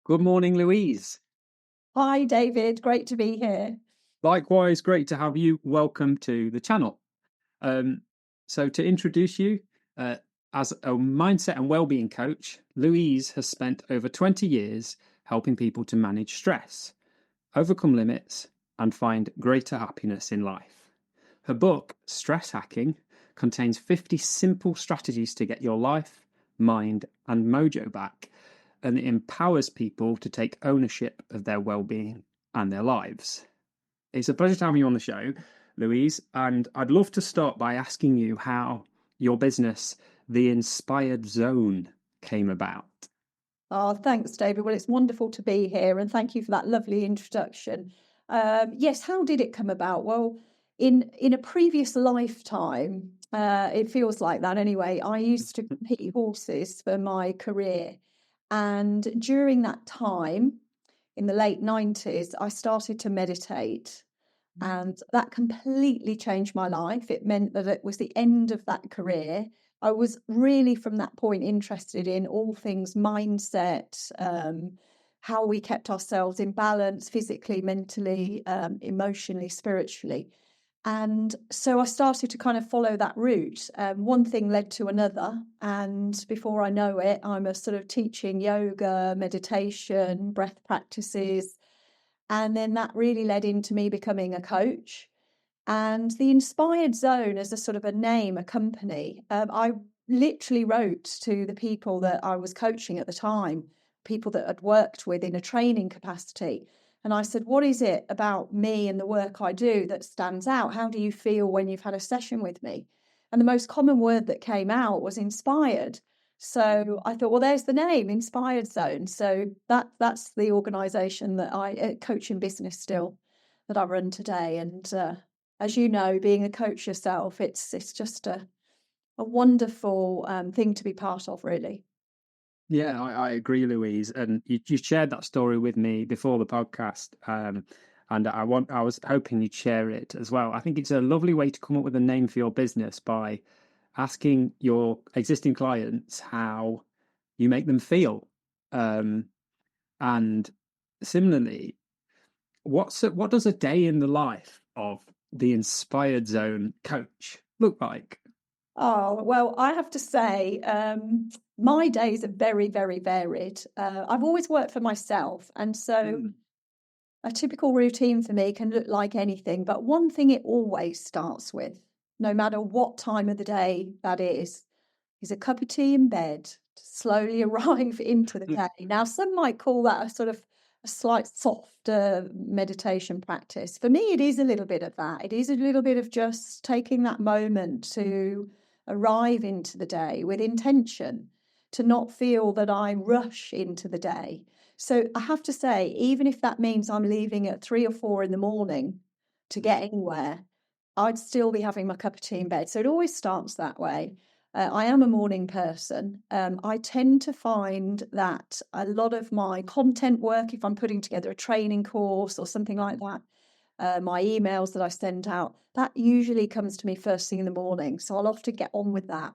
Good morning, Louise. Hi, David. Great to be here. Likewise, great to have you. Welcome to the channel. So to introduce you, as a mindset and wellbeing coach, Louise has spent over 20 years helping people to manage stress, overcome limits, and find greater happiness in life. Her book, Stress Hacking, contains 50 simple strategies to get your life, mind, and mojo back, and it empowers people to take ownership of their well-being and their lives. It's a pleasure to have you on the show, Louise, and I'd love to start by asking you how your business, The Inspired Zone, came about. Oh, thanks, David. Well, it's wonderful to be here, and thank you for that lovely introduction. Yes, how did it come about? Well, in a previous lifetime, it feels like that anyway. I used to compete horses for my career, and during that time, in the late 90s, I started to meditate. And that completely changed my life. It meant that it was the end of that career. I was really from that point interested in all things mindset, how we kept ourselves in balance physically, mentally, emotionally, spiritually. And so I started to kind of follow that route. One thing led to another. And before I know it, I'm a sort of teaching yoga, meditation, breath practices. And then that really led into me becoming a coach. And the Inspired Zone as a sort of a name, a company, I literally wrote to the people that I was coaching at the time, people that I'd worked with in a training capacity. And I said, what is it about me and the work I do that stands out? How do you feel when you've had a session with me? And the most common word that came out was inspired. So I thought, well, there's the name, Inspired Zone. So that's the organisation that I coach in business still that I run today. And as you know, being a coach yourself, it's just a wonderful thing to be part of, really. Yeah, I agree, Louise. And you shared that story with me before the podcast. And I was hoping you'd share it as well. I think it's a lovely way to come up with a name for your business by asking your existing clients how you make them feel. And similarly, what does a day in the life of the Inspired Zone coach look like? Oh, well, I have to say, my days are very, very varied. I've always worked for myself. And so a typical routine for me can look like anything. But one thing it always starts with, no matter what time of the day that is a cup of tea in bed to slowly arrive into the day. Now, some might call that a sort of a slight softer meditation practice. For me, it is a little bit of that. It is a little bit of just taking that moment to arrive into the day with intention, to not feel that I rush into the day. So I have to say, even if that means I'm leaving at 3 or 4 in the morning to get anywhere, I'd still be having my cup of tea in bed. So it always starts that way. I am a morning person. I tend to find that a lot of my content work, if I'm putting together a training course or something like that, my emails that I send out, that usually comes to me first thing in the morning. So I'll often get on with that.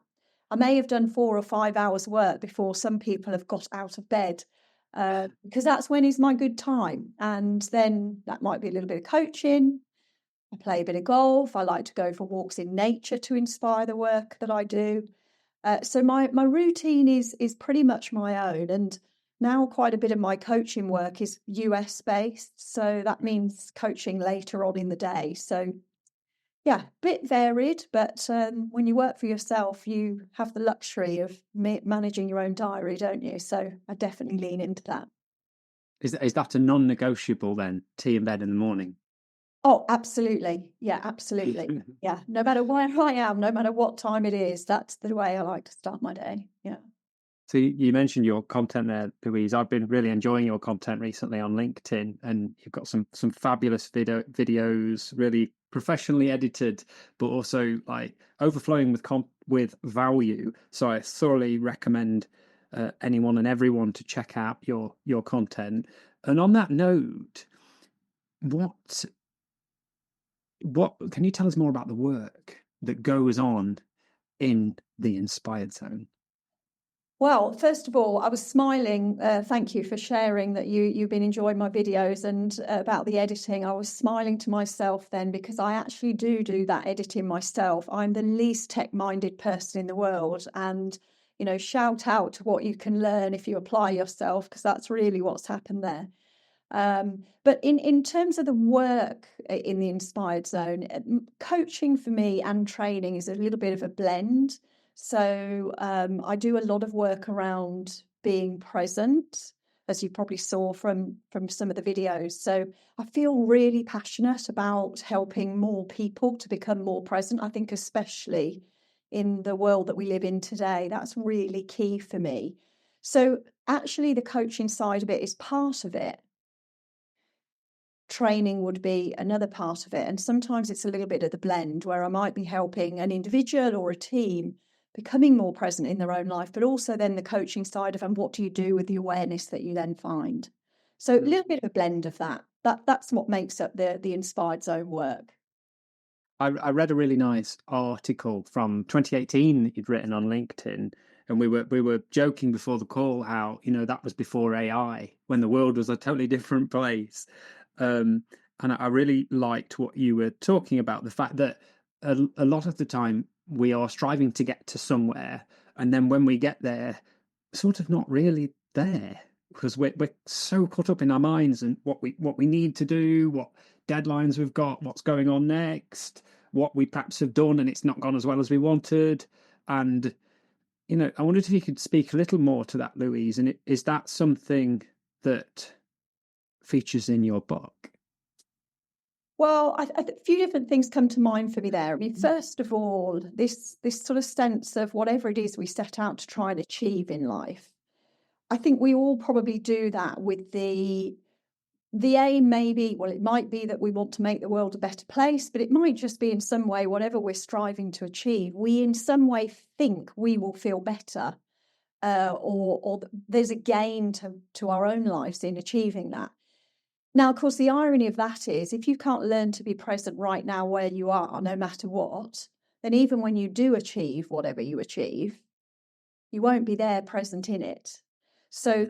I may have done 4 or 5 hours work before some people have got out of bed, because that's when is my good time. And then that might be a little bit of coaching. I play a bit of golf. I like to go for walks in nature to inspire the work that I do. So my routine is pretty much my own. And now quite a bit of my coaching work is US based. So that means coaching later on in the day. So yeah, bit varied. But when you work for yourself, you have the luxury of managing your own diary, don't you? So I definitely lean into that. Is that a non-negotiable then? Tea in bed in the morning? Oh, absolutely. Yeah, absolutely. Yeah. No matter where I am, no matter what time it is, that's the way I like to start my day. Yeah. So you mentioned your content there, Louise. I've been really enjoying your content recently on LinkedIn, and you've got some fabulous videos, really professionally edited, but also like overflowing with value. So I thoroughly recommend anyone and everyone to check out your content. And on that note, what can you tell us more about the work that goes on in the Inspired Zone? Well, first of all, I was smiling. Thank you for sharing that you've been enjoying my videos and about the editing. I was smiling to myself then because I actually do that editing myself. I'm the least tech-minded person in the world, and shout out to what you can learn if you apply yourself, because that's really what's happened there. But in terms of the work in the Inspired Zone, coaching for me and training is a little bit of a blend. So I do a lot of work around being present, as you probably saw from some of the videos. So I feel really passionate about helping more people to become more present. I think especially in the world that we live in today, that's really key for me. So actually the coaching side of it is part of it. Training would be another part of it. And sometimes it's a little bit of the blend where I might be helping an individual or a team becoming more present in their own life, but also then the coaching side of, and what do you do with the awareness that you then find? So a little bit of a blend of that. That's what makes up the Inspired Zone work. I read a really nice article from 2018 that you'd written on LinkedIn, and we were joking before the call how that was before AI, when the world was a totally different place. And I really liked what you were talking about, the fact that a lot of the time we are striving to get to somewhere, and then when we get there, sort of not really there, because we're so caught up in our minds and what we need to do, what deadlines we've got, what's going on next, what we perhaps have done and it's not gone as well as we wanted. And I wondered if you could speak a little more to that, Louise, and is that something that features in your book? Well, a few different things come to mind for me there. I mean, first of all, this sort of sense of whatever it is we set out to try and achieve in life. I think we all probably do that with the aim, maybe, well, it might be that we want to make the world a better place, but it might just be in some way, whatever we're striving to achieve, we in some way think we will feel better, or there's a gain to our own lives in achieving that. Now, of course, the irony of that is if you can't learn to be present right now where you are, no matter what, then even when you do achieve whatever you achieve, you won't be there present in it. So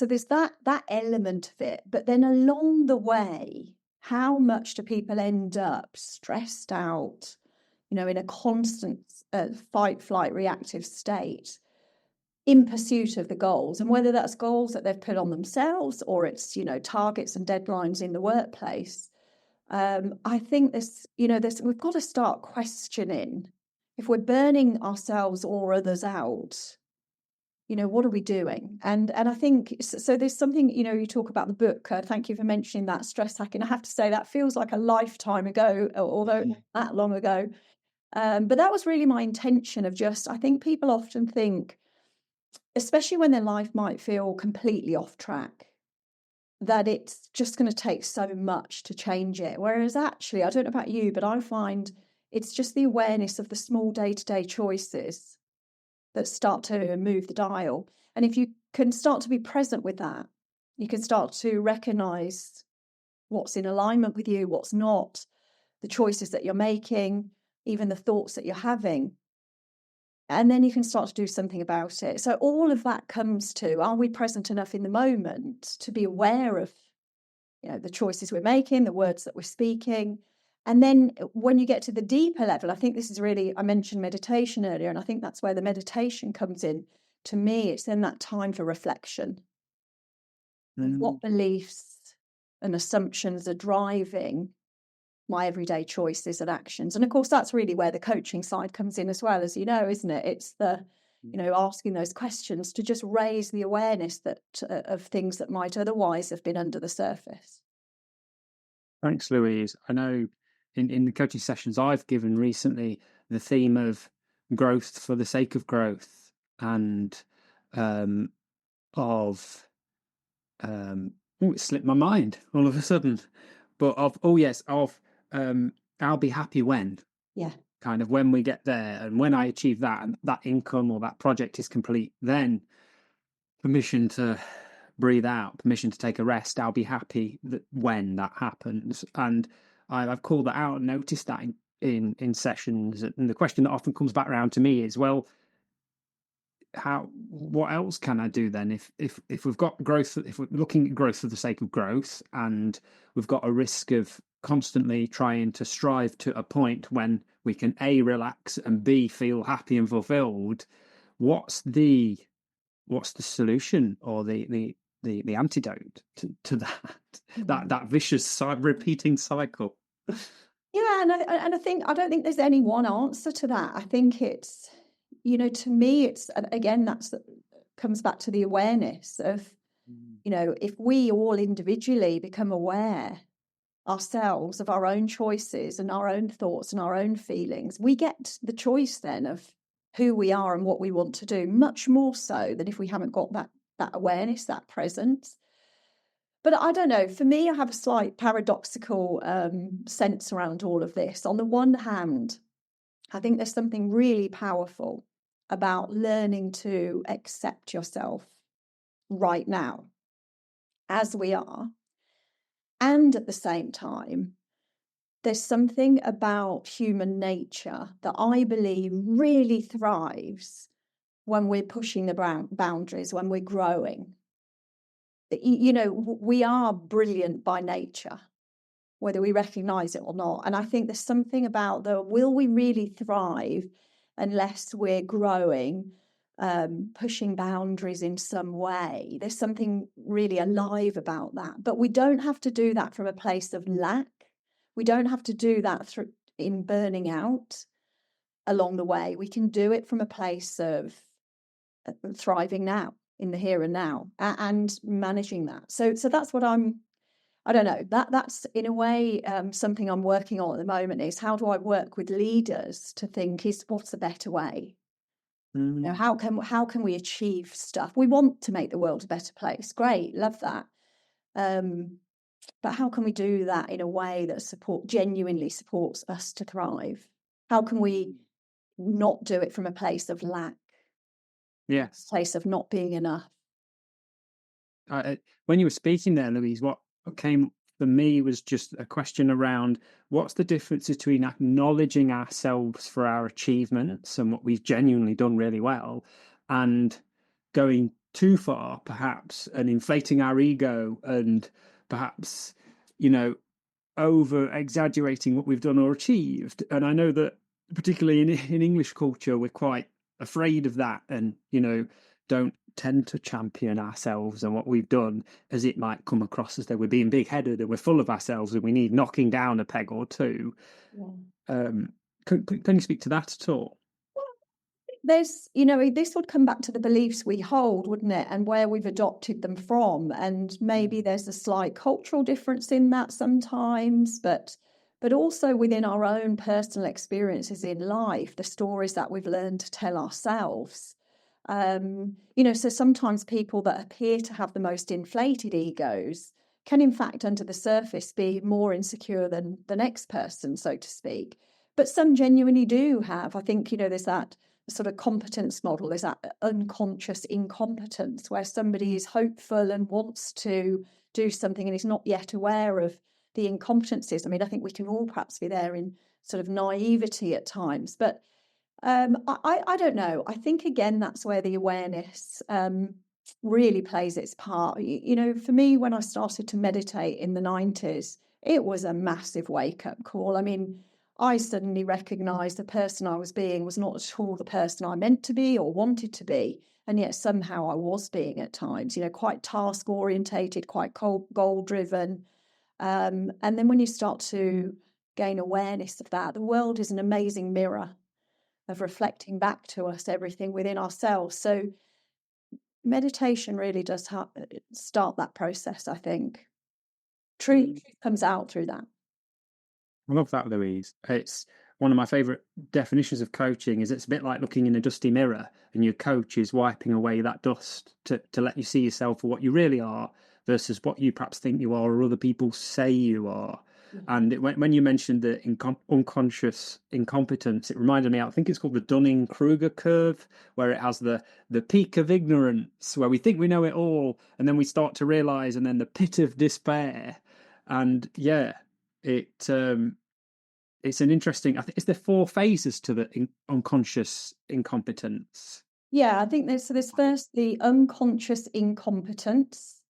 there's that element of it. But then along the way, how much do people end up stressed out, in a constant fight, flight, reactive state, in pursuit of the goals, and whether that's goals that they've put on themselves or it's targets and deadlines in the workplace. I think we've got to start questioning if we're burning ourselves or others out. What are we doing? And I think so. There's something you talk about the book. Thank you for mentioning that, stress hacking. I have to say that feels like a lifetime ago, although not that long ago. But that was really my intention of I think people often think, especially when their life might feel completely off track, that it's just going to take so much to change it. Whereas actually, I don't know about you, but I find it's just the awareness of the small day-to-day choices that start to move the dial. And if you can start to be present with that, you can start to recognize what's in alignment with you, what's not, the choices that you're making, even the thoughts that you're having. And then you can start to do something about it. So all of that comes to, are we present enough in the moment to be aware of, the choices we're making, the words that we're speaking? And then when you get to the deeper level, I think this is really, I mentioned meditation earlier, and I think that's where the meditation comes in. To me, it's then that time for reflection. What beliefs and assumptions are driving my everyday choices and actions? And of course, that's really where the coaching side comes in as well, as you know, isn't it? It's the, asking those questions to just raise the awareness that of things that might otherwise have been under the surface. Thanks, Louise. I know in the coaching sessions I've given recently, the theme of growth for the sake of growth, and it slipped my mind all of a sudden, but I'll be happy when, kind of when we get there, and when I achieve that and that income or that project is complete, then permission to breathe out, permission to take a rest. I'll be happy that when that happens. And I've called that out and noticed that in sessions. And the question that often comes back around to me is, well, what else can I do then if we've got growth, if we're looking at growth for the sake of growth, and we've got a risk of constantly trying to strive to a point when we can A, relax, and B, feel happy and fulfilled. What's the solution, or the antidote to that vicious repeating cycle? Yeah, and I think I don't think there's any one answer to that. I think it's, to me, it's, and again, comes back to the awareness of, if we all individually become aware ourselves of our own choices and our own thoughts and our own feelings, we get the choice then of who we are and what we want to do, much more so than if we haven't got that awareness, that presence. But I don't know, for me, I have a slight paradoxical sense around all of this. On the one hand, I think there's something really powerful about learning to accept yourself right now as we are. And at the same time, there's something about human nature that I believe really thrives when we're pushing the boundaries, when we're growing. We are brilliant by nature, whether we recognize it or not. And I think there's something about will we really thrive unless we're growing, pushing boundaries in some way? There's something really alive about that. But we don't have to do that from a place of lack. We don't have to do that in burning out along the way. We can do it from a place of thriving now, in the here and now, and managing that. So that's what I don't know, that's in a way something I'm working on at the moment, is how do I work with leaders to think, what's a better way? How can we achieve stuff? We want to make the world a better place. Great, love that. But how can we do that in a way that genuinely supports us to thrive? How can we not do it from a place of lack? Yes. Place of not being enough. When you were speaking there, Louise, what came for me was just a question around what's the difference between acknowledging ourselves for our achievements and what we've genuinely done really well, and going too far, perhaps, and inflating our ego, and perhaps, over exaggerating what we've done or achieved. And I know that particularly in English culture, we're quite afraid of that, and don't tend to champion ourselves and what we've done, as it might come across as though we're being big-headed and we're full of ourselves and we need knocking down a peg or two. Yeah. Can you speak to that at all? There's, this would come back to the beliefs we hold, wouldn't it, and where we've adopted them from. And maybe there's a slight cultural difference in that sometimes, but also within our own personal experiences in life, the stories that we've learned to tell ourselves. So sometimes people that appear to have the most inflated egos can, in fact, under the surface, be more insecure than the next person, so to speak. But some genuinely do have. I think, there's that sort of competence model, there's that unconscious incompetence where somebody is hopeful and wants to do something and is not yet aware of the incompetencies. I mean, I think we can all perhaps be there in sort of naivety at times, but I don't know. I think, again, that's where the awareness really plays its part. For me, when I started to meditate in the 90s, it was a massive wake-up call. I mean, I suddenly recognised the person I was being was not at all the person I meant to be or wanted to be, and yet somehow I was being at times, quite task-orientated, quite goal-driven. And then when you start to gain awareness of that, the world is an amazing mirror of reflecting back to us everything within ourselves. So meditation really does start that process, I think. Truth comes out through that. I love that, Louise. It's one of my favourite definitions of coaching. Is it's a bit like looking in a dusty mirror and your coach is wiping away that dust to let you see yourself for what you really are versus what you perhaps think you are or other people say you are. And when you mentioned the unconscious incompetence, it reminded me, I think it's called the Dunning-Kruger curve, where it has the peak of ignorance, where we think we know it all, and then we start to realise, and then the pit of despair. And yeah, it's an interesting, I think it's the 4 phases to the unconscious incompetence. Yeah, I think there's first the unconscious incompetence.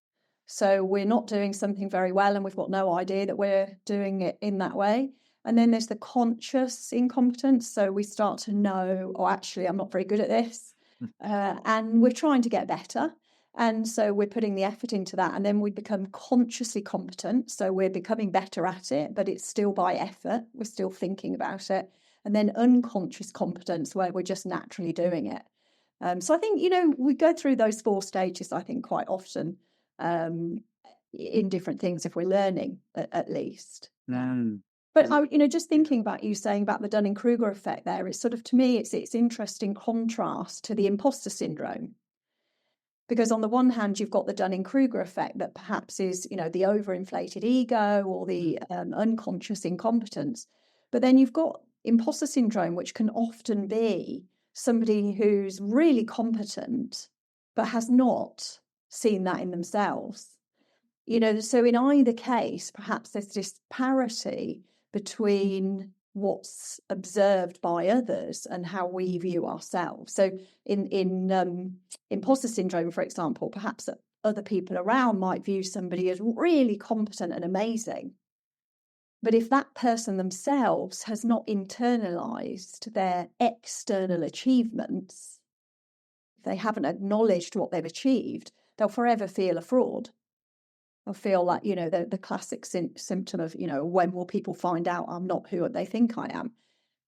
So we're not doing something very well and we've got no idea that we're doing it in that way. And then there's the conscious incompetence. So we start to know, oh, actually, I'm not very good at this. And we're trying to get better. And so we're putting the effort into that. And then we become consciously competent. So we're becoming better at it, but it's still by effort. We're still thinking about it. And then unconscious competence, where we're just naturally doing it. So I think, we go through those 4 stages, I think, quite often in different things if we're learning, at least. But just thinking about you saying about the Dunning-Kruger effect there, it's sort of, to me, it's interesting contrast to the imposter syndrome. Because on the one hand, you've got the Dunning-Kruger effect that perhaps is, the overinflated ego or the unconscious incompetence. But then you've got imposter syndrome, which can often be somebody who's really competent, but has not seen that in themselves. So in either case, perhaps there's disparity between what's observed by others and how we view ourselves. So in imposter syndrome, for example, perhaps other people around might view somebody as really competent and amazing. But if that person themselves has not internalized their external achievements, if they haven't acknowledged what they've achieved, they'll forever feel a fraud. They'll feel like, the classic symptom of, when will people find out I'm not who they think I am?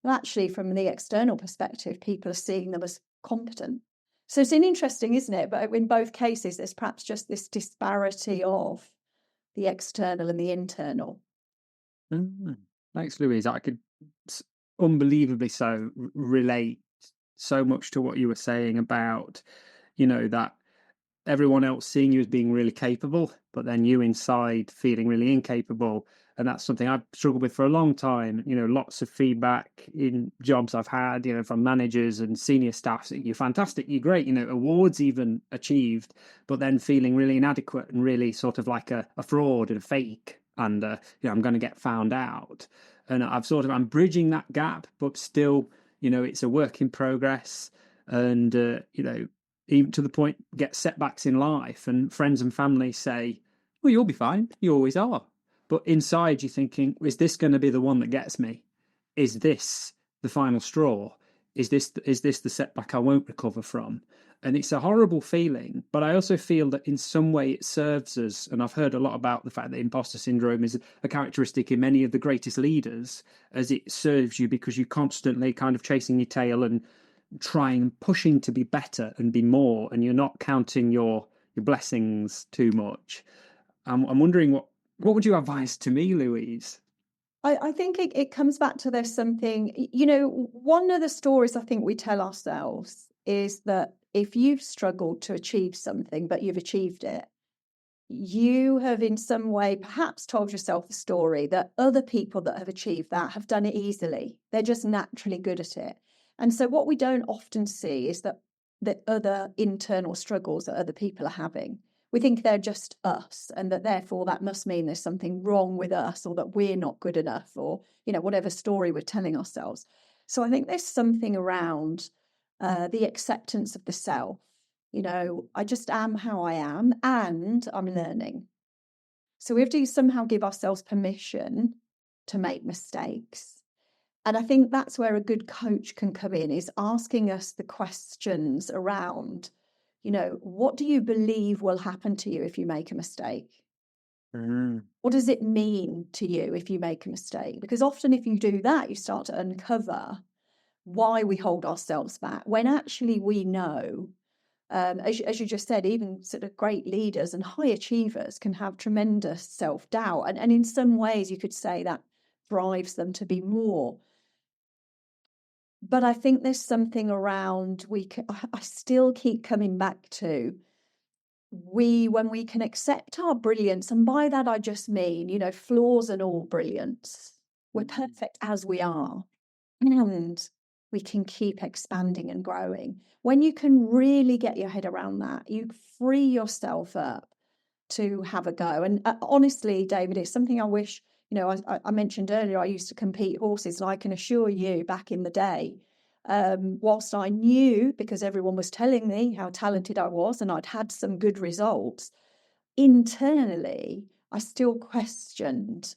Well, actually, from the external perspective, people are seeing them as competent. So it's interesting, isn't it? But in both cases, there's perhaps just this disparity of the external and the internal. Thanks, Louise. I could unbelievably so relate so much to what you were saying about, that everyone else seeing you as being really capable, but then you inside feeling really incapable. And that's something I've struggled with for a long time. Lots of feedback in jobs I've had, from managers and senior staff. You're fantastic, you're great, awards even achieved, but then feeling really inadequate and really sort of like a fraud and a fake. And, I'm going to get found out. And I'm bridging that gap, but still, it's a work in progress. And, even to the point, get setbacks in life, and friends and family say, well, you'll be fine. You always are. But inside you're thinking, is this going to be the one that gets me? Is this the final straw? Is this the setback I won't recover from? And it's a horrible feeling, but I also feel that in some way it serves us. And I've heard a lot about the fact that imposter syndrome is a characteristic in many of the greatest leaders, as it serves you because you're constantly kind of chasing your tail and trying, pushing to be better and be more, and you're not counting your blessings too much. I'm wondering what would you advise to me, Louise? I think it comes back to there's something, one of the stories I think we tell ourselves is that if you've struggled to achieve something, but you've achieved it, you have in some way perhaps told yourself the story that other people that have achieved that have done it easily. They're just naturally good at it. And so what we don't often see is that the other internal struggles that other people are having. We think they're just us, and that therefore that must mean there's something wrong with us, or that we're not good enough, or, whatever story we're telling ourselves. So I think there's something around the acceptance of the self. I just am how I am, and I'm learning. So we have to somehow give ourselves permission to make mistakes. And I think that's where a good coach can come in, is asking us the questions around, what do you believe will happen to you if you make a mistake? What does it mean to you if you make a mistake? Because often if you do that, you start to uncover why we hold ourselves back, when actually we know, as you just said, even sort of great leaders and high achievers can have tremendous self-doubt. And in some ways you could say that drives them to be more. But I think there's something around, I still keep coming back to, when we can accept our brilliance, and by that I just mean, flaws and all brilliance, we're perfect as we are, and we can keep expanding and growing. When you can really get your head around that, you free yourself up to have a go. And honestly, David, it's something I wish, I mentioned earlier, I used to compete horses, and I can assure you back in the day, whilst I knew, because everyone was telling me how talented I was and I'd had some good results, internally, I still questioned,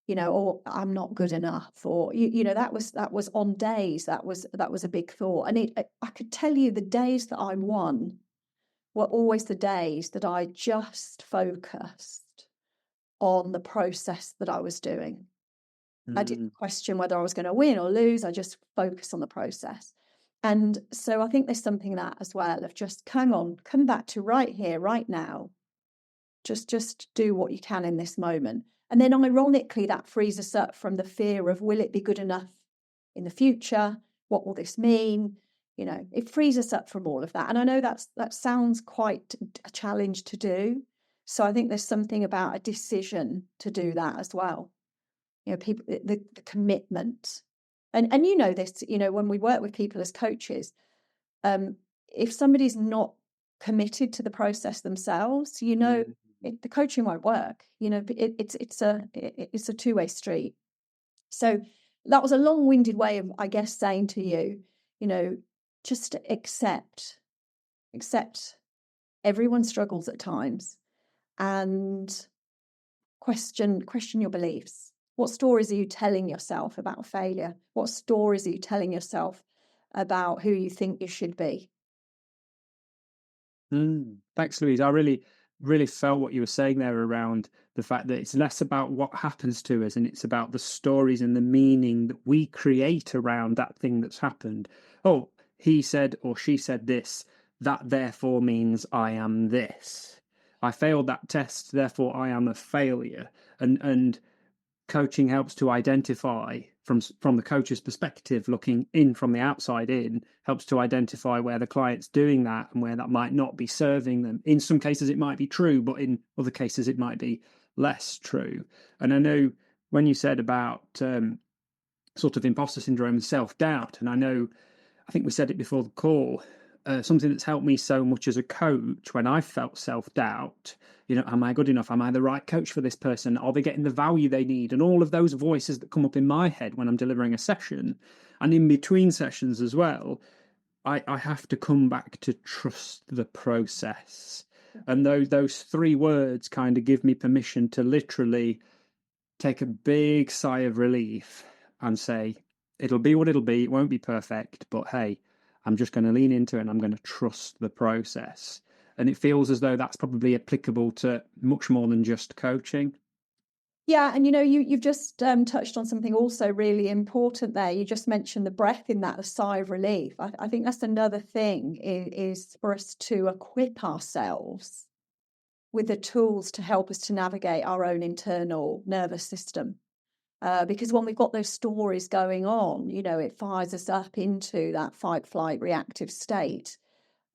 or I'm not good enough, or that was on days that was a big thought. And I could tell you the days that I won were always the days that I just focused on the process that I was doing. I didn't question whether I was going to win or lose. I just focused on the process. And so I think there's something in that as well, of just come back to right here, right now. Just do what you can in this moment. And then ironically, that frees us up from the fear of, will it be good enough in the future? What will this mean? It frees us up from all of that. And I know that sounds quite a challenge to do. So I think there's something about a decision to do that as well. People, the commitment. And this, when we work with people as coaches, if somebody's not committed to the process themselves, the coaching won't work. It's a two-way street. So that was a long-winded way of, I guess, saying to you, just accept everyone struggles at times, and question your beliefs. What stories are you telling yourself about failure? What stories are you telling yourself about who you think you should be? Thanks, Louise. I really, really felt what you were saying there around the fact that it's less about what happens to us and it's about the stories and the meaning that we create around that thing that's happened. Oh, he said or she said this, that therefore means I am this. I failed that test, therefore I am a failure. And coaching helps to identify from the coach's perspective, looking in from the outside in, helps to identify where the client's doing that and where that might not be serving them. In some cases it might be true, but in other cases it might be less true. And I know when you said about sort of imposter syndrome and self-doubt, and I think we said it before the call, something that's helped me so much as a coach when I felt self-doubt, am I good enough? Am I the right coach for this person? Are they getting the value they need? And all of those voices that come up in my head when I'm delivering a session and in between sessions as well, I have to come back to trust the process. And those three words kind of give me permission to literally take a big sigh of relief and say, it'll be what it'll be. It won't be perfect, but hey, I'm just going to lean into it and I'm going to trust the process. And it feels as though that's probably applicable to much more than just coaching. Yeah, and you've just touched on something also really important there. You just mentioned the breath in that, a sigh of relief. I think that's another thing is for us to equip ourselves with the tools to help us to navigate our own internal nervous system. Because when we've got those stories going on, it fires us up into that fight, flight, reactive state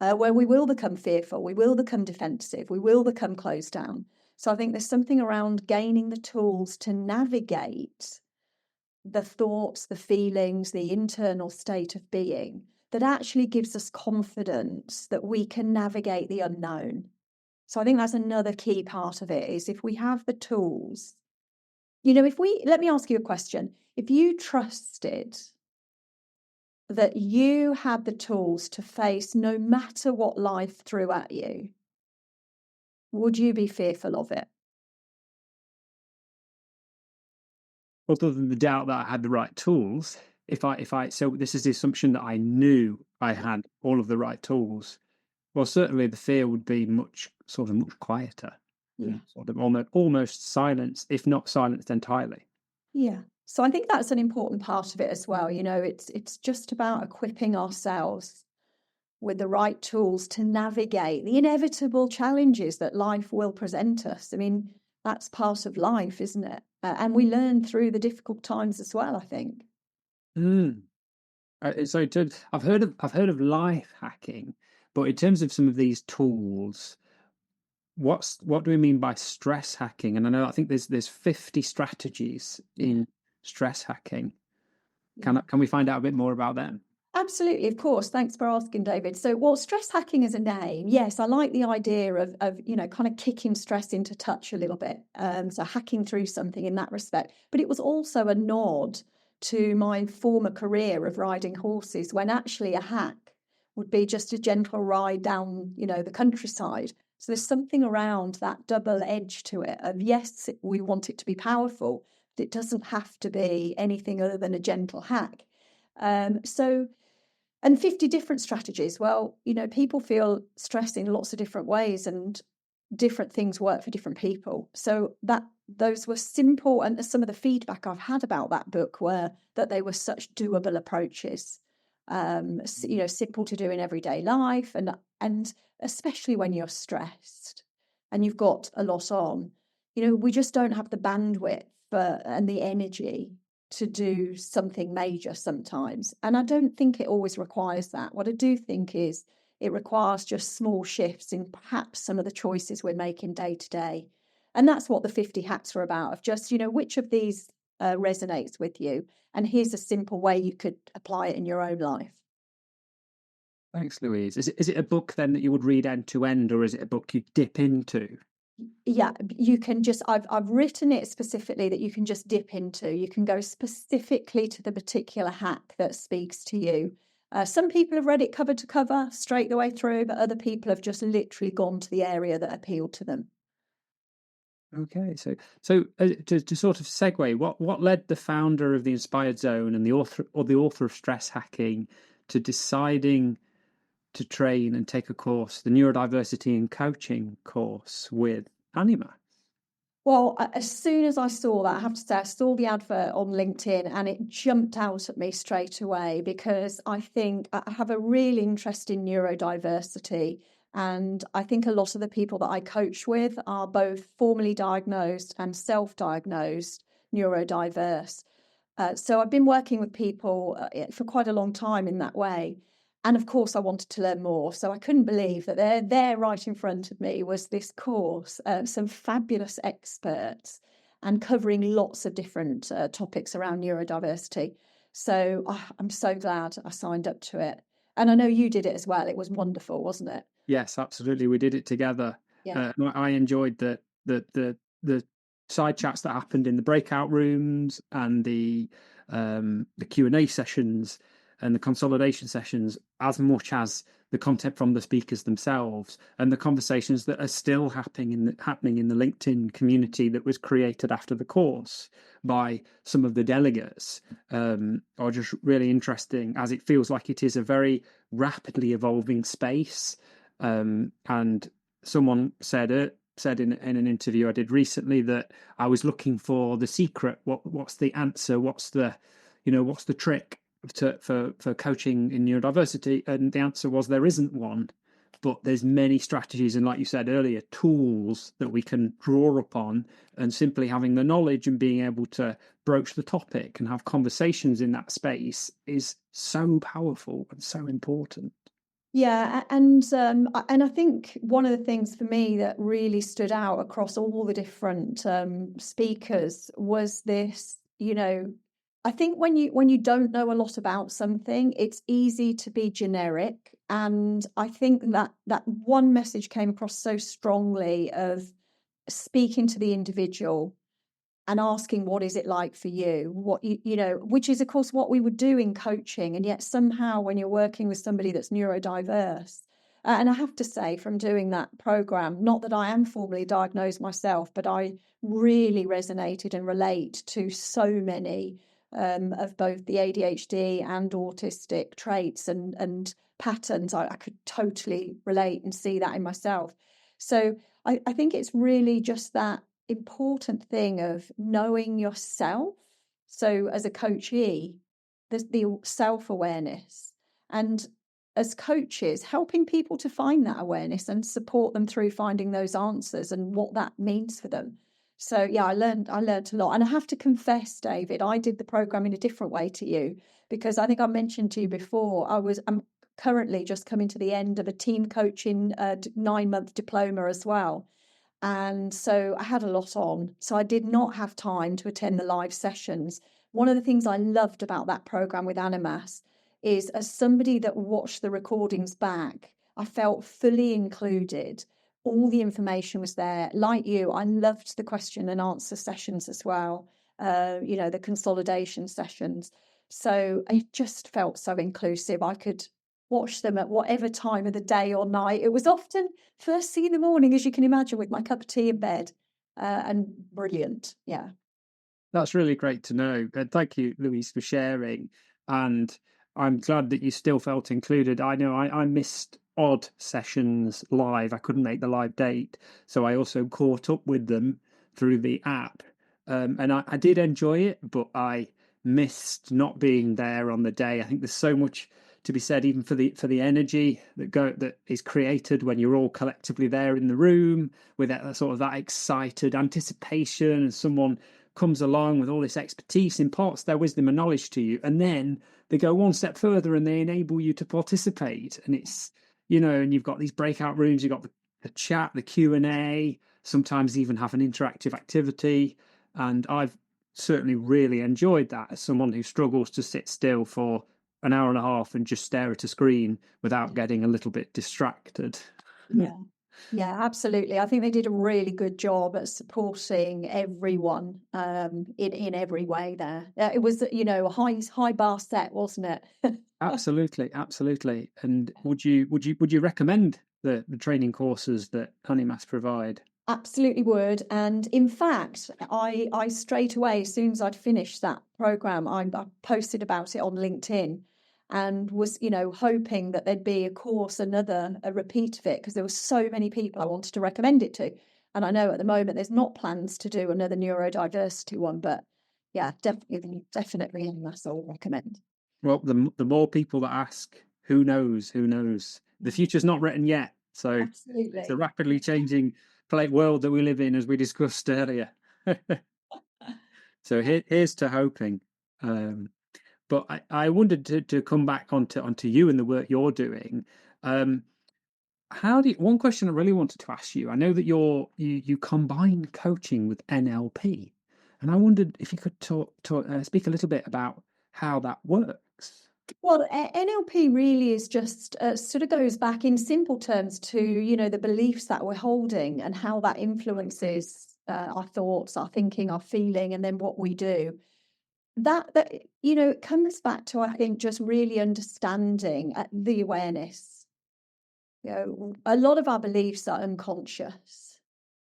where we will become fearful, we will become defensive, we will become closed down. So I think there's something around gaining the tools to navigate the thoughts, the feelings, the internal state of being that actually gives us confidence that we can navigate the unknown. So I think that's another key part of it, is if we have the tools, let me ask you a question. If you trusted that you had the tools to face no matter what life threw at you, would you be fearful of it? Other than the doubt that I had the right tools, so this is the assumption that I knew I had all of the right tools. Well, certainly the fear would be much quieter, Yeah. sort of almost silenced, if not silenced entirely. Yeah. So I think that's an important part of it as well. It's just about equipping ourselves with the right tools to navigate the inevitable challenges that life will present us. I mean, that's part of life, isn't it? And we learn through the difficult times as well, I think. So I've heard of life hacking, but in terms of some of these tools, what do we mean by stress hacking? And I think there's 50 strategies in stress hacking. Can we find out a bit more about them? Absolutely, of course. Thanks for asking, David. So, stress hacking is a name. Yes, I like the idea of kind of kicking stress into touch a little bit. So hacking through something in that respect. But it was also a nod to my former career of riding horses, when actually a hack would be just a gentle ride down, the countryside. So there's something around that double edge to it of, yes, we want it to be powerful, but it doesn't have to be anything other than a gentle hack. And 50 different strategies. Well, people feel stressed in lots of different ways, and different things work for different people. So those were simple, and some of the feedback I've had about that book were that they were such doable approaches, simple to do in everyday life, and especially when you're stressed and you've got a lot on, we just don't have the bandwidth and the energy to do something major sometimes. And I don't think it always requires that. What I do think is it requires just small shifts in perhaps some of the choices we're making day to day. And that's what the 50 hacks were about, of just, which of these resonates with you. And here's a simple way you could apply it in your own life. Thanks, Louise. Is it a book then that you would read end to end, or is it a book you dip into? Yeah, you can just, I've written it specifically that you can just dip into. You can go specifically to the particular hack that speaks to you. Some people have read it cover to cover straight the way through, but other people have just literally gone to the area that appealed to them. Okay, so to sort of segue, what led the founder of the Inspired Zone and the author of Stress Hacking to deciding to train and take a course, the Neurodiversity and Coaching course with Anima? Well, as soon as I saw that, I have to say, I saw the advert on LinkedIn and it jumped out at me straight away, because I think I have a real interest in neurodiversity. And I think a lot of the people that I coach with are both formally diagnosed and self-diagnosed neurodiverse. So I've been working with people for quite a long time in that way. And of course, I wanted to learn more. So I couldn't believe that there right in front of me was this course, some fabulous experts, and covering lots of different topics around neurodiversity. So I'm so glad I signed up to it. And I know you did it as well. It was wonderful, wasn't it? Yes, absolutely. We did it together. Yeah. I enjoyed the side chats that happened in the breakout rooms, and the Q&A sessions and the consolidation sessions, as much as the content from the speakers themselves, and the conversations that are still happening in the LinkedIn community that was created after the course by some of the delegates, are just really interesting, as it feels like it is a very rapidly evolving space. And someone said in an interview I did recently that I was looking for the secret. What's the answer? What's the trick for coaching in neurodiversity? And the answer was there isn't one, but there's many strategies, and like you said earlier, tools that we can draw upon, and simply having the knowledge and being able to broach the topic and have conversations in that space is so powerful and so important. Yeah, and I think one of the things for me that really stood out across all the different speakers was this, I think when you don't know a lot about something, it's easy to be generic. And I think that one message came across so strongly of speaking to the individual and asking, what is it like for you? What which is, of course, what we would do in coaching. And yet somehow when you're working with somebody that's neurodiverse, and I have to say, from doing that program, not that I am formally diagnosed myself, but I really resonated and relate to so many of both the ADHD and autistic traits and patterns. I could totally relate and see that in myself. So I think it's really just that important thing of knowing yourself. So as a coachee, there's the self-awareness, and as coaches, helping people to find that awareness and support them through finding those answers and what that means for them. So yeah, I learned a lot. And I have to confess, David, I did the program in a different way to you, because I think I mentioned to you before, I'm currently just coming to the end of a team coaching 9-month diploma as well. And so I had a lot on. So I did not have time to attend the live sessions. One of the things I loved about that program with Animas is, as somebody that watched the recordings back, I felt fully included. All the information was there. Like you, I loved the question and answer sessions as well. the consolidation sessions. So it just felt so inclusive. I could watch them at whatever time of the day or night. It was often first thing in the morning, as you can imagine, with my cup of tea in bed, and brilliant. Yeah. That's really great to know. And thank you, Louise, for sharing. And I'm glad that you still felt included. I know I missed odd sessions live. I couldn't make the live date. So I also caught up with them through the app. And I did enjoy it, but I missed not being there on the day. I think there's so much to be said, even for the energy that is created when you're all collectively there in the room with that sort of that excited anticipation, and someone comes along with all this expertise, imparts their wisdom and knowledge to you, and then they go one step further and they enable you to participate. And it's, and you've got these breakout rooms, you've got the chat, the Q&A, sometimes even have an interactive activity. And I've certainly really enjoyed that as someone who struggles to sit still for an hour and a half and just stare at a screen without getting a little bit distracted. Yeah, absolutely. I think they did a really good job at supporting everyone in every way there. It was, a high bar set, wasn't it? Absolutely. And would you recommend the training courses that Honeymass provide? Absolutely would. And in fact, I straight away, as soon as I'd finished that program, I posted about it on LinkedIn and was, hoping that there'd be a repeat of it, because there were so many people I wanted to recommend it to. And I know at the moment there's not plans to do another neurodiversity one, but yeah, definitely, and that's all I recommend. Well, the more people that ask, who knows? The future's not written yet. So Absolutely. It's a rapidly changing world that we live in, as we discussed earlier. So here's to hoping. But I wanted to come back onto you and the work you're doing. One question I really wanted to ask you, I know that you combine coaching with NLP, and I wondered if you could speak a little bit about how that works. Well, NLP really is just sort of goes back in simple terms to, the beliefs that we're holding and how that influences our thoughts, our thinking, our feeling, and then what we do. That it comes back to, I think, just really understanding the awareness. A lot of our beliefs are unconscious.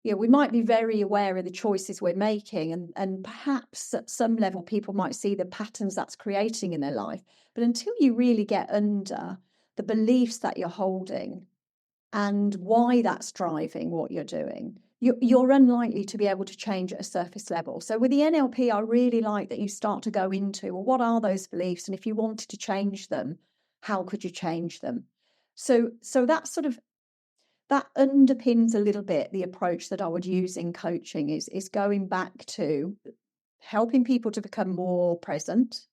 We might be very aware of the choices we're making, and perhaps at some level people might see the patterns that's creating in their life. But until you really get under the beliefs that you're holding and why that's driving what you're doing, you're unlikely to be able to change at a surface level. So with the NLP, I really like that you start to go into, well, what are those beliefs? And if you wanted to change them, how could you change them? So that underpins a little bit the approach that I would use in coaching, is going back to helping people to become more present,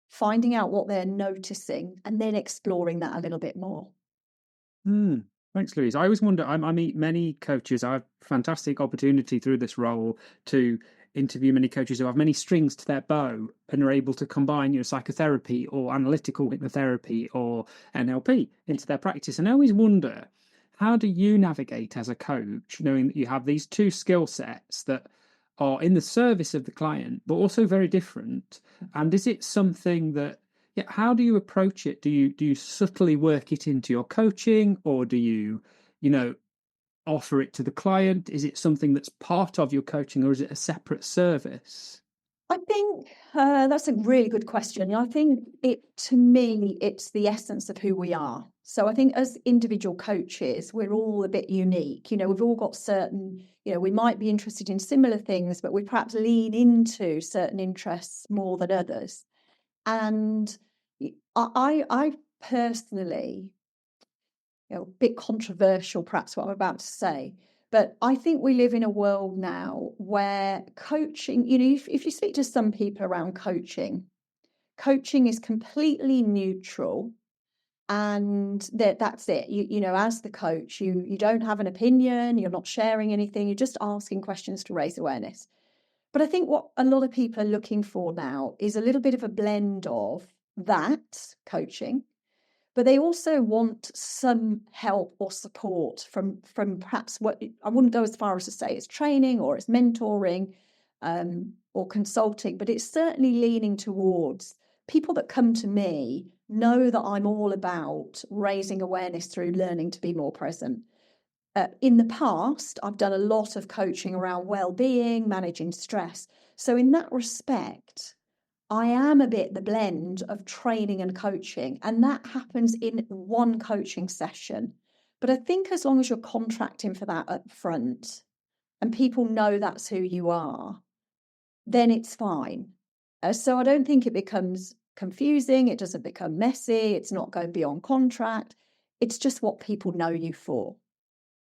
finding out what they're noticing, and then exploring that a little bit more. Thanks, Louise. I always wonder, I meet many coaches. I have fantastic opportunity through this role to interview many coaches who have many strings to their bow and are able to combine psychotherapy or analytical hypnotherapy or NLP into their practice. And I always wonder, how do you navigate as a coach, knowing that you have these two skill sets that are in the service of the client, but also very different? And is it something that, how do you approach it? Do you subtly work it into your coaching, or do you, offer it to the client? Is it something that's part of your coaching, or is it a separate service? I think that's a really good question. I think to me, it's the essence of who we are. So I think as individual coaches, we're all a bit unique. We've all got certain, we might be interested in similar things, but we perhaps lean into certain interests more than others. And I personally, a bit controversial perhaps what I'm about to say, but I think we live in a world now where coaching, if you speak to some people around coaching is completely neutral, and that's it. As the coach, you don't have an opinion, you're not sharing anything, you're just asking questions to raise awareness. But I think what a lot of people are looking for now is a little bit of a blend of that coaching, but they also want some help or support from perhaps what I wouldn't go as far as to say it's training or it's mentoring, or consulting, but it's certainly leaning towards people that come to me know that I'm all about raising awareness through learning to be more present. In the past, I've done a lot of coaching around well-being, managing stress. So in that respect, I am a bit the blend of training and coaching, and that happens in one coaching session. But I think as long as you're contracting for that up front and people know that's who you are, then it's fine. So I don't think it becomes confusing. It doesn't become messy. It's not going beyond contract. It's just what people know you for.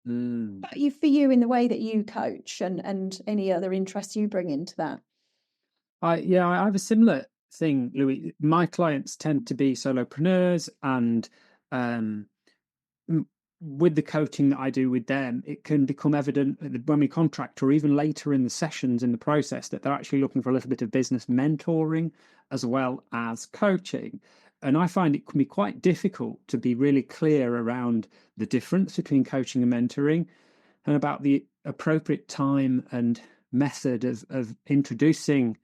But for you in the way that you coach and any other interests you bring into that. I have a similar thing, Louis. My clients tend to be solopreneurs, and with the coaching that I do with them, it can become evident when we contract or even later in the sessions in the process that they're actually looking for a little bit of business mentoring as well as coaching. And I find it can be quite difficult to be really clear around the difference between coaching and mentoring, and about the appropriate time and method of introducing,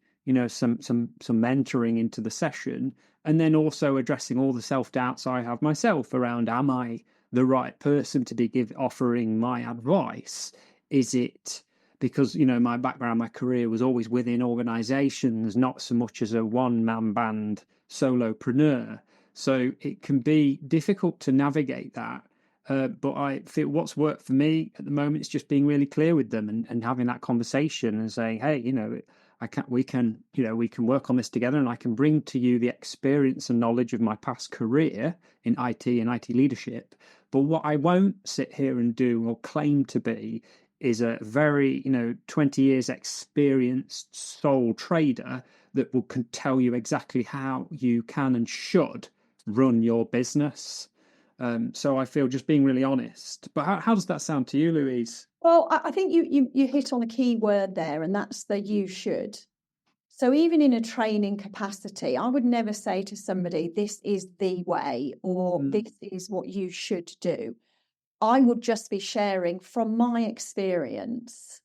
some mentoring into the session, and then also addressing all the self-doubts I have myself around, am I the right person to be offering my advice? Is it because, my background, my career was always within organizations, not so much as a one-man band solopreneur. So it can be difficult to navigate that. But I feel what's worked for me at the moment is just being really clear with them and having that conversation and saying, hey, we can work on this together, and I can bring to you the experience and knowledge of my past career in IT and IT leadership. But what I won't sit here and do or claim to be is a very, 20 years experienced sole trader that can tell you exactly how you can and should run your business. So I feel just being really honest. But how does that sound to you, Louise? Well, I think you hit on a key word there, and that's the you should. So even in a training capacity, I would never say to somebody, this is the way, or this is what you should do. I would just be sharing from my experience.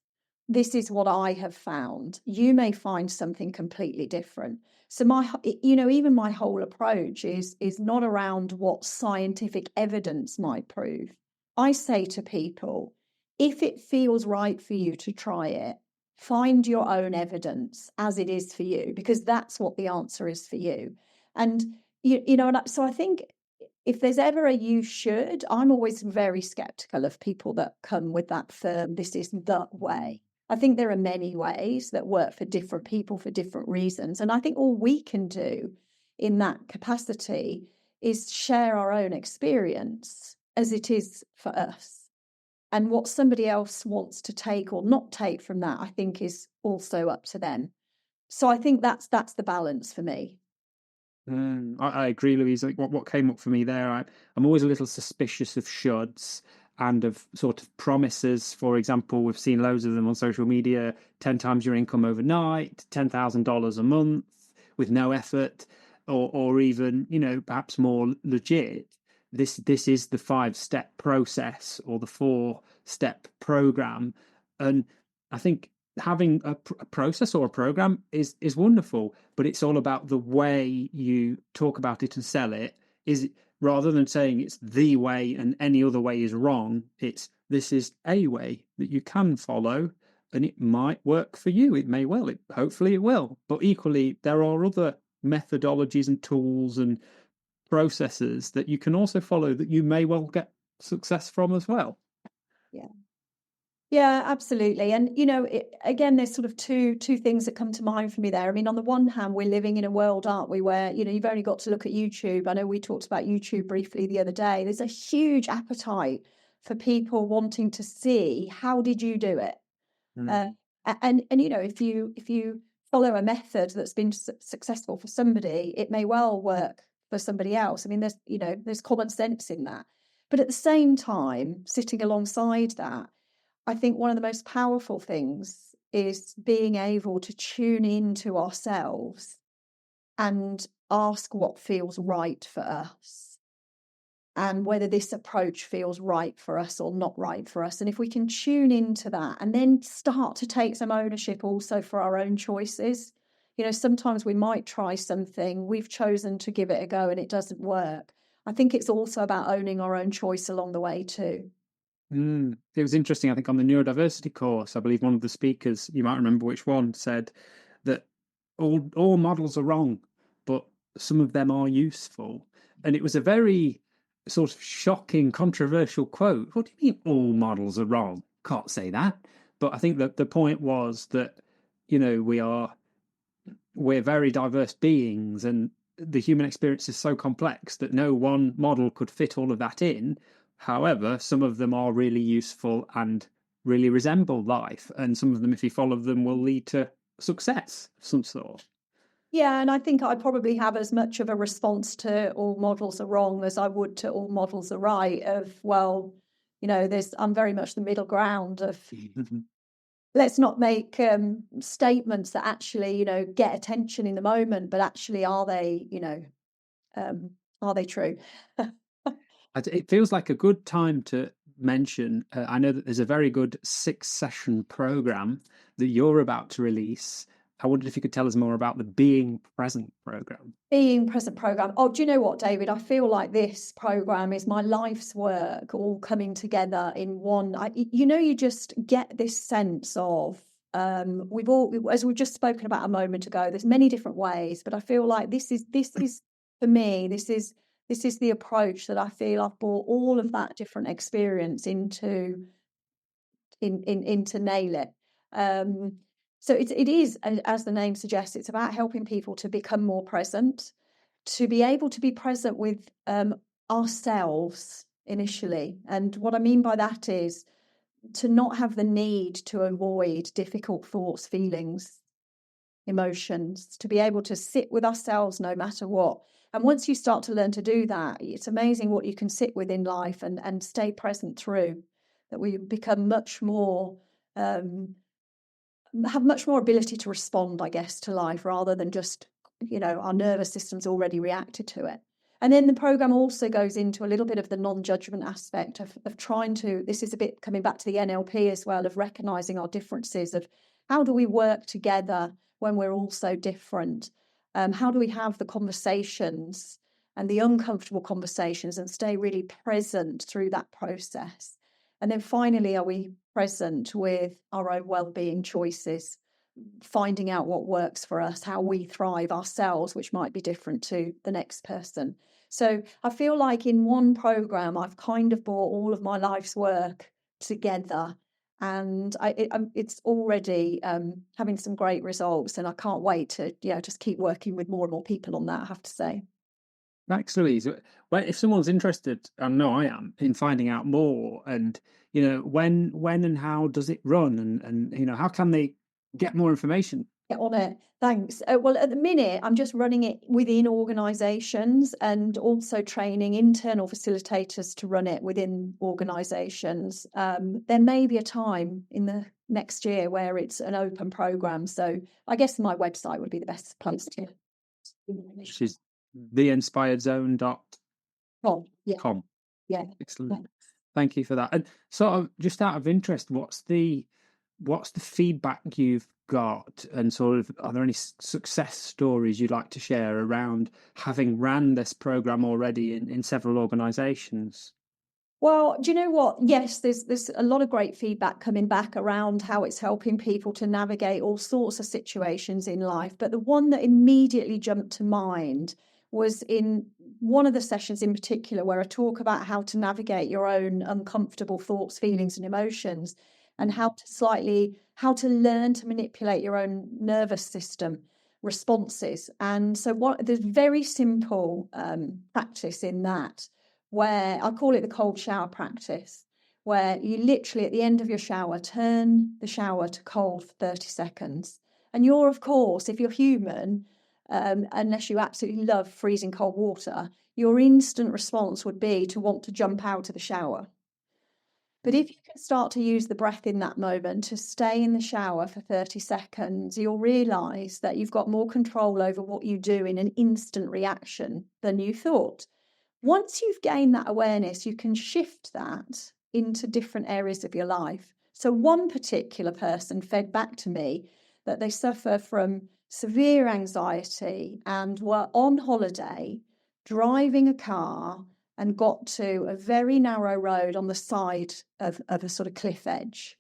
This is what I have found. You may find something completely different. So even my whole approach is not around what scientific evidence might prove. I say to people, if it feels right for you to try it, find your own evidence as it is for you, because that's what the answer is for you. And so I think if there's ever a you should, I'm always very skeptical of people that come with that firm, this is the way. I think there are many ways that work for different people for different reasons. And I think all we can do in that capacity is share our own experience as it is for us. And what somebody else wants to take or not take from that, I think, is also up to them. So I think that's the balance for me. I agree, Louise. Like what came up for me there, I'm always a little suspicious of shoulds and of sort of promises. For example, we've seen loads of them on social media: 10 times your income overnight, $10,000 a month with no effort, or even, perhaps more legit. This is the 5-step process or the 4-step program, and I think having a process or a program is wonderful, but it's all about the way you talk about it and sell it. Is rather than saying it's the way and any other way is wrong, this is a way that you can follow, and it might work for you. It may well, hopefully it will. But equally, there are other methodologies and tools and processes that you can also follow that you may well get success from as well. Yeah. Yeah, absolutely. And, again, there's sort of two things that come to mind for me there. I mean, on the one hand, we're living in a world, aren't we, where, you've only got to look at YouTube. I know we talked about YouTube briefly the other day. There's a huge appetite for people wanting to see, how did you do it? And if you follow a method that's been successful for somebody, it may well work for somebody else. I mean, there's common sense in that. But at the same time, sitting alongside that, I think one of the most powerful things is being able to tune into ourselves and ask what feels right for us. and whether this approach feels right for us or not right for us. And if we can tune into that and then start to take some ownership also for our own choices. Sometimes we might try something, we've chosen to give it a go and it doesn't work. I think it's also about owning our own choice along the way too. It was interesting. I think on the neurodiversity course, I believe one of the speakers, you might remember which one, said that all models are wrong, but some of them are useful. And it was a very sort of shocking, controversial quote. What do you mean all models are wrong? Can't say that. But I think that the point was that, we're very diverse beings, and the human experience is so complex that no one model could fit all of that in. However, some of them are really useful and really resemble life, and some of them, if you follow them, will lead to success of some sort. Yeah, and I think I probably have as much of a response to all models are wrong as I would to all models are right. I'm very much the middle ground of let's not make statements that actually, get attention in the moment, but actually are they true? It feels like a good time to mention, I know that there's a very good 6-session program that you're about to release. I wondered if you could tell us more about the Being Present program. Being Present program. Oh, do you know what, David? I feel like this program is my life's work all coming together in one. You just get this sense of as we've just spoken about a moment ago, there's many different ways, but I feel like this is for me, this is the approach that I feel I've brought all of that different experience into nail it. So it is, as the name suggests, it's about helping people to become more present, to be able to be present with ourselves initially. And what I mean by that is to not have the need to avoid difficult thoughts, feelings, emotions, to be able to sit with ourselves no matter what. And once you start to learn to do that, it's amazing what you can sit with in life and stay present through, that we become much more have much more ability to respond, I guess, to life rather than just, our nervous system's already reacted to it. And then the program also goes into a little bit of the non-judgment aspect of trying to, this is a bit coming back to the NLP as well, of recognizing our differences, of how do we work together when we're all so different? How do we have the conversations and the uncomfortable conversations and stay really present through that process? And then finally, are we present with our own well-being choices, finding out what works for us, how we thrive ourselves, which might be different to the next person. So I feel like in one program, I've kind of brought all of my life's work together, and it's already having some great results, and I can't wait to just keep working with more and more people on that, I have to say. Thanks, Louise. Well, if someone's interested, I know I am, in finding out more, and when and how does it run, and how can they get more information? Get on it. Thanks. Well, at the minute, I'm just running it within organisations and also training internal facilitators to run it within organisations. There may be a time in the next year where it's an open programme. So I guess my website would be the best place to. Which is theinspiredzone.com. Yeah. Excellent. Yeah. Thank you for that. And sort of just out of interest, what's the feedback you've got, and sort of are there any success stories you'd like to share around having ran this program already in several organizations? Well, do you know what? Yes, there's a lot of great feedback coming back around how it's helping people to navigate all sorts of situations in life. But the one that immediately jumped to mind was in one of the sessions in particular, where I talk about how to navigate your own uncomfortable thoughts, feelings, and emotions, and how to learn to manipulate your own nervous system responses. And so there's very simple practice in that, where I call it the cold shower practice, where you literally at the end of your shower, turn the shower to cold for 30 seconds. And you're, of course, if you're human, unless you absolutely love freezing cold water, your instant response would be to want to jump out of the shower. But if you can start to use the breath in that moment to stay in the shower for 30 seconds, you'll realise that you've got more control over what you do in an instant reaction than you thought. Once you've gained that awareness, you can shift that into different areas of your life. So one particular person fed back to me that they suffer from severe anxiety and were on holiday driving a car and got to a very narrow road on the side of a sort of cliff edge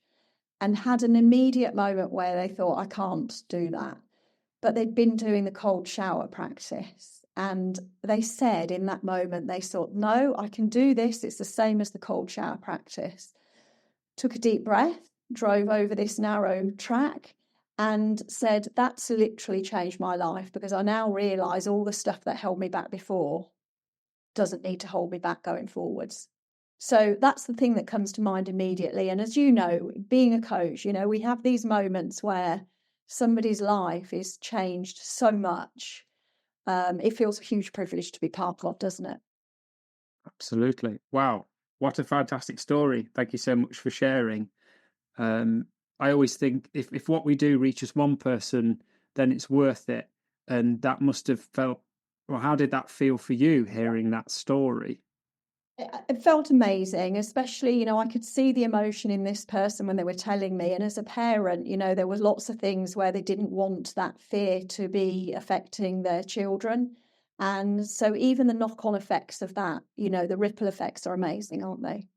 and had an immediate moment where they thought, I can't do that. But they'd been doing the cold shower practice. And they said in that moment, they thought, no, I can do this. It's the same as the cold shower practice. Took a deep breath, drove over this narrow track and said, that's literally changed my life because I now realise all the stuff that held me back before doesn't need to hold me back going forwards. So that's the thing that comes to mind immediately. And as you know, being a coach, we have these moments where somebody's life is changed so much. It feels a huge privilege to be part of, doesn't it? Absolutely. Wow. What a fantastic story. Thank you so much for sharing. I always think if what we do reaches one person, then it's worth it. And that must have felt, well, how did that feel for you hearing that story? It felt amazing, especially, I could see the emotion in this person when they were telling me. And as a parent, there were lots of things where they didn't want that fear to be affecting their children. And so even the knock-on effects of that, the ripple effects are amazing, aren't they?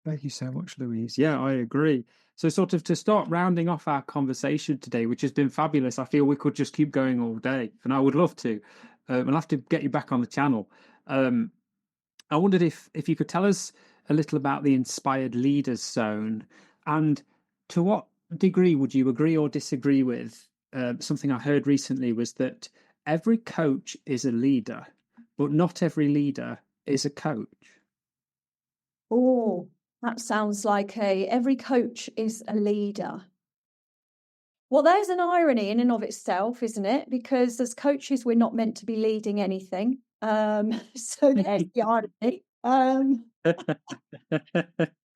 Thank you so much, Louise. Yeah, I agree. So sort of to start rounding off our conversation today, which has been fabulous, I feel we could just keep going all day, and I would love to. I'll have to get you back on the channel. I wondered if you could tell us a little about the Inspired Leaders Zone, and to what degree would you agree or disagree with something I heard recently was that every coach is a leader, but not every leader is a coach. Oh, that sounds like every coach is a leader. Well, there's an irony in and of itself, isn't it? Because as coaches, we're not meant to be leading anything. So there's the irony.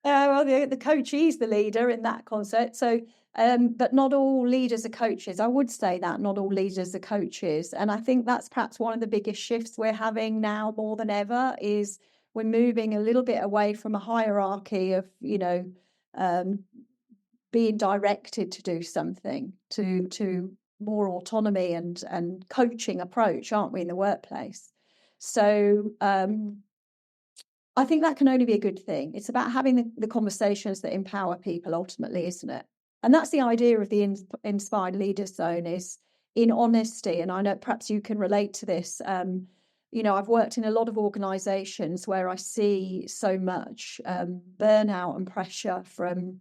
Well, the coachee is the leader in that concept. So, but not all leaders are coaches. I would say that not all leaders are coaches, and I think that's perhaps one of the biggest shifts we're having now more than ever. Is we're moving a little bit away from a hierarchy of, being directed to do something to more autonomy and coaching approach, aren't we, in the workplace? So I think that can only be a good thing. It's about having the conversations that empower people ultimately, isn't it? And that's the idea of the Inspired Leaders Zone, is in honesty. And I know perhaps you can relate to this. I've worked in a lot of organizations where I see so much burnout and pressure from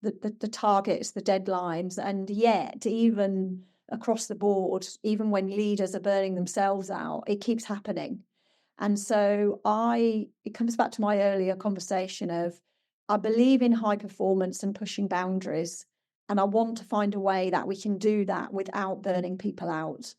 the targets, the deadlines, and yet even across the board, even when leaders are burning themselves out, it keeps happening. And so it comes back to my earlier conversation of, I believe in high performance and pushing boundaries, and I want to find a way that we can do that without burning people out.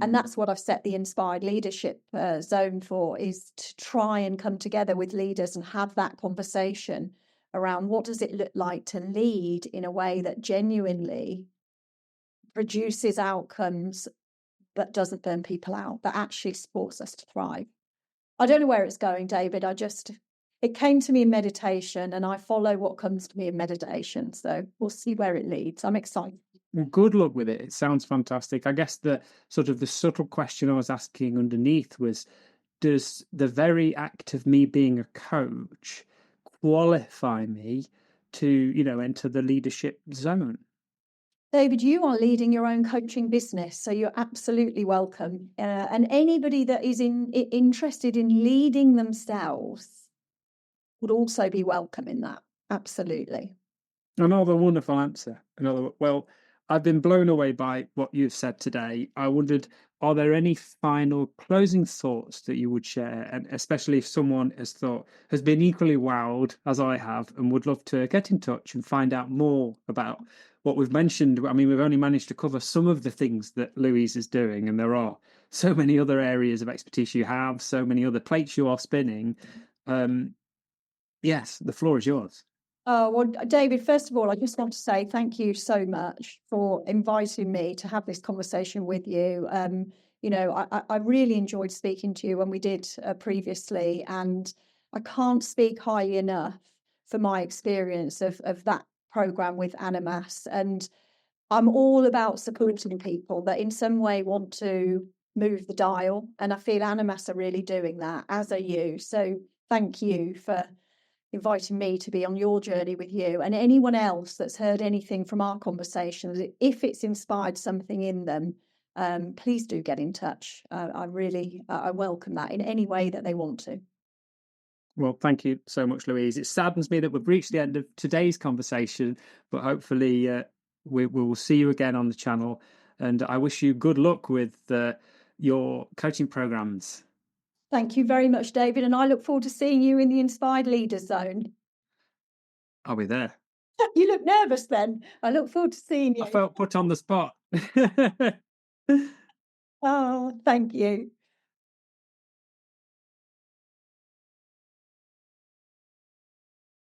And that's what I've set the Inspired Leadership Zone for, is to try and come together with leaders and have that conversation around what does it look like to lead in a way that genuinely produces outcomes but doesn't burn people out, that actually supports us to thrive. I don't know where it's going, David. It came to me in meditation, and I follow what comes to me in meditation. So we'll see where it leads. I'm excited. Well, good luck with it. It sounds fantastic. I guess the subtle question I was asking underneath was, does the very act of me being a coach qualify me to, enter the leadership zone? David, you are leading your own coaching business, so you're absolutely welcome. And anybody that is interested in leading themselves would also be welcome in that. Absolutely. Another wonderful answer. Well, I've been blown away by what you've said today. I wondered, are there any final closing thoughts that you would share? And especially if someone has been equally wowed as I have and would love to get in touch and find out more about what we've mentioned. I mean, we've only managed to cover some of the things that Louise is doing, and there are so many other areas of expertise you have, so many other plates you are spinning. Yes, the floor is yours. Oh, well, David, first of all, I just want to say thank you so much for inviting me to have this conversation with you. I really enjoyed speaking to you when we did previously, and I can't speak highly enough for my experience of that program with Animas. And I'm all about supporting people that in some way want to move the dial. And I feel Animas are really doing that, as are you. So thank you for inviting me to be on your journey with you, and anyone else that's heard anything from our conversations. If it's inspired something in them, please do get in touch. I welcome that in any way that they want to. Well, thank you so much, Louise. It saddens me that we've reached the end of today's conversation, but hopefully we will see you again on the channel. And I wish you good luck with your coaching programs. Thank you very much, David, and I look forward to seeing you in the Inspired Leaders Zone. I'll be there. You look nervous then. I look forward to seeing you. I felt put on the spot. Oh, thank you.